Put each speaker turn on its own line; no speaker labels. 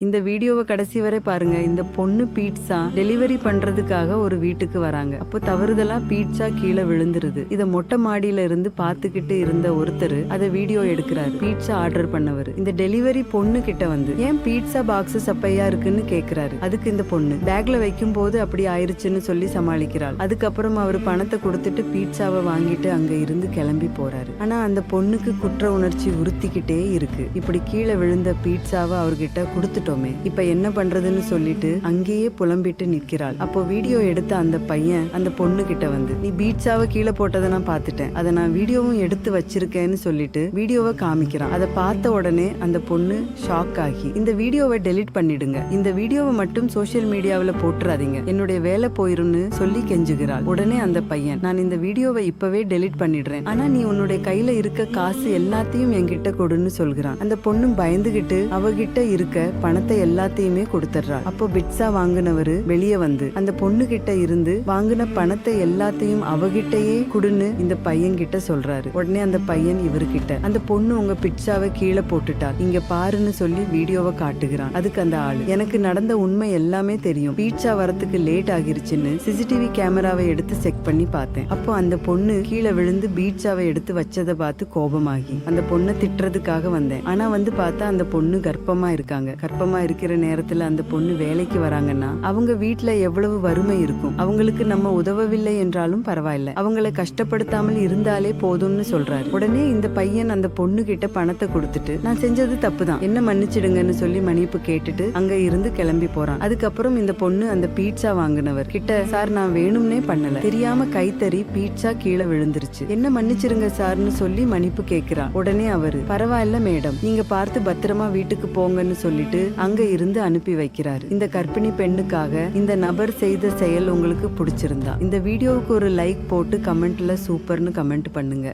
இந்த வீடியோவை கடைசி வரை பாருங்க. இந்த பொண்ணு பீட்சா டெலிவரி பண்றதுக்காக ஒரு வீட்டுக்கு வராங்க. அப்போ தவறுதலா பீட்சா கீழே விழுந்துருது. இத மொட்டை மாடியில இருந்து பாத்துக்கிட்டு இருந்த ஒருத்தர் அதை வீடியோ எடுக்கிறாரு. பீட்சா ஆர்டர் பண்ணவர் இந்த டெலிவரி பொண்ணு கிட்ட வந்து ஏன் பீட்சா பாக்ஸ் சப்பையா இருக்குன்னு கேக்குறாரு. அதுக்கு இந்த பொண்ணு பேக்ல வைக்கும் போது அப்படி ஆயிருச்சுன்னு சொல்லி சமாளிக்கிறாள். அதுக்கப்புறம் அவர் பணத்தை கொடுத்துட்டு பீட்சாவை வாங்கிட்டு அங்க இருந்து கிளம்பி போறாரு. ஆனா அந்த பொண்ணுக்கு குற்ற உணர்ச்சி உறுத்திக்கிட்டே இருக்கு. இப்படி கீழே விழுந்த பீட்சாவை அவர்கிட்ட கொடுத்துட்டோமே, இப்ப என்ன பண்றதுன்னு சொல்லிட்டு அங்கேயே புலம்பிட்டு நிற்கிறாள். அப்போ வீடியோ எடுத்த அந்த பையன் அந்த பொண்ணு கிட்ட வந்து நீ பீட்சாவை கீழே போட்டதை நான் பார்த்துட்டேன், அதை நான் வீடியோவும் எடுத்து வச்சிருக்கேன்னு சொல்லிட்டு வீடியோவை காமிக்கிறான். அதை பார்த்த உடனே அந்த பொண்ணு ஷாக் ஆகி இந்த வீடியோவை டெலீட் பண்ணிடுங்க, இந்த வீடியோவை மட்டும் சோசியல் மீடியாவில் போட்டுறாதீங்க, என்னுடைய வேலை போயிருன்னு சொல்லி கெஞ்சுகிறாள். உடனே அந்த பையன் நான் இந்த வீடியோவை இப்பவே டெலீட் பண்ணிடுறேன், ஆனா நீ உன்னுடைய கையில இருக்க காசு எல்லாத்தையும் என்கிட்ட கொடுன்னு சொல்கிறான். அந்த பொண்ணும் பயந்துகிட்டு அவகிட்ட இருக்க பணத்தை எல்லாத்தையுமே கொடுத்துடுறாள். அப்போ பிட்சா வாங்கினவரு வெளியே வந்து அந்த பொண்ணு கிட்ட இருந்து வாங்கின பணத்தை எல்லாத்தையும் அவகிட்டயே குடுன்னு இந்த பையன் கிட்ட சொல்றாரு. உடனே அந்த பையன் இவர்கிட்ட அந்த பொண்ணு உங்க பிட்சாவை கீழே போட்டுட்டார், இங்க பாருன்னு சொல்லி வீடியோவை காட்டுகிறான். அதுக்கு அந்த ஆளு எனக்கு நடந்த உண்மை எல்லாமே தெரியும், பீட்சா வரத்துக்கு லேட் ஆகிருச்சுன்னு சிசிடிவி கேமராவை எடுத்து செக் பண்ணி பார்த்தேன். அப்போ அந்த பொண்ணு கீழே விழுந்து பீட்சாவை எடுத்து வச்சதை பார்த்து கோபமாகி அந்த பொண்ணை திட்டுறதுக்காக வந்தேன். ஆனா வந்து பார்த்தா அந்த பொண்ணு கர்ப்பமா இருக்காங்க. கர்ப்பமா இருக்கிற நேரத்துல அந்த பொண்ணு வேலைக்கு வராங்கன்னா அவங்க வீட்டுல எவ்வளவு வறுமை இருக்கும், அவங்களுக்கு நம்ம உதவவில்லை என்றாலும் பரவாயில்ல, அவங்களை கஷ்டப்படுத்தாமல் இருந்தாலே போதும்னு சொல்றாரு. உடனே இந்த பையன் அந்த பொண்ணு கிட்ட பணத்தை கொடுத்துட்டு நான் செஞ்சது தப்புதான், என்ன மன்னிச்சிடுங்கன்னு சொல்லி மன்னிப்பு கேட்டுட்டு அங்க இருந்து கிளம்பி போறான். அதுக்கப்புறம் இந்த பொண்ணு அந்த பீட்சா வாங்கினவர் கிட்ட சார் நான் வேணும்னே பண்ணல, தெரியாம கைத்தறி பீட்சா கீழே விழுந்துருச்சு, என்ன மன்னிச்சிருங்க சார்னு சொல்லி மன்னிப்பு கேட்கிறா. உடனே அவரு பரவாயில்ல மேடம், நீங்க பார்த்து பத்திரமா வீட்டுக்கு போங்கன்னு சொல்லிட்டு அங்க இருந்து அனுப்பி வைக்கிறாரு. இந்த கர்ப்பிணி பெண்ணுக்காக இந்த நபர் செய்த செயல் உங்களுக்கு பிடிச்சிருந்தா இந்த வீடியோவுக்கு ஒரு லைக் போட்டு கமெண்ட்ல சூப்பர்னு கமெண்ட் பண்ணுங்க.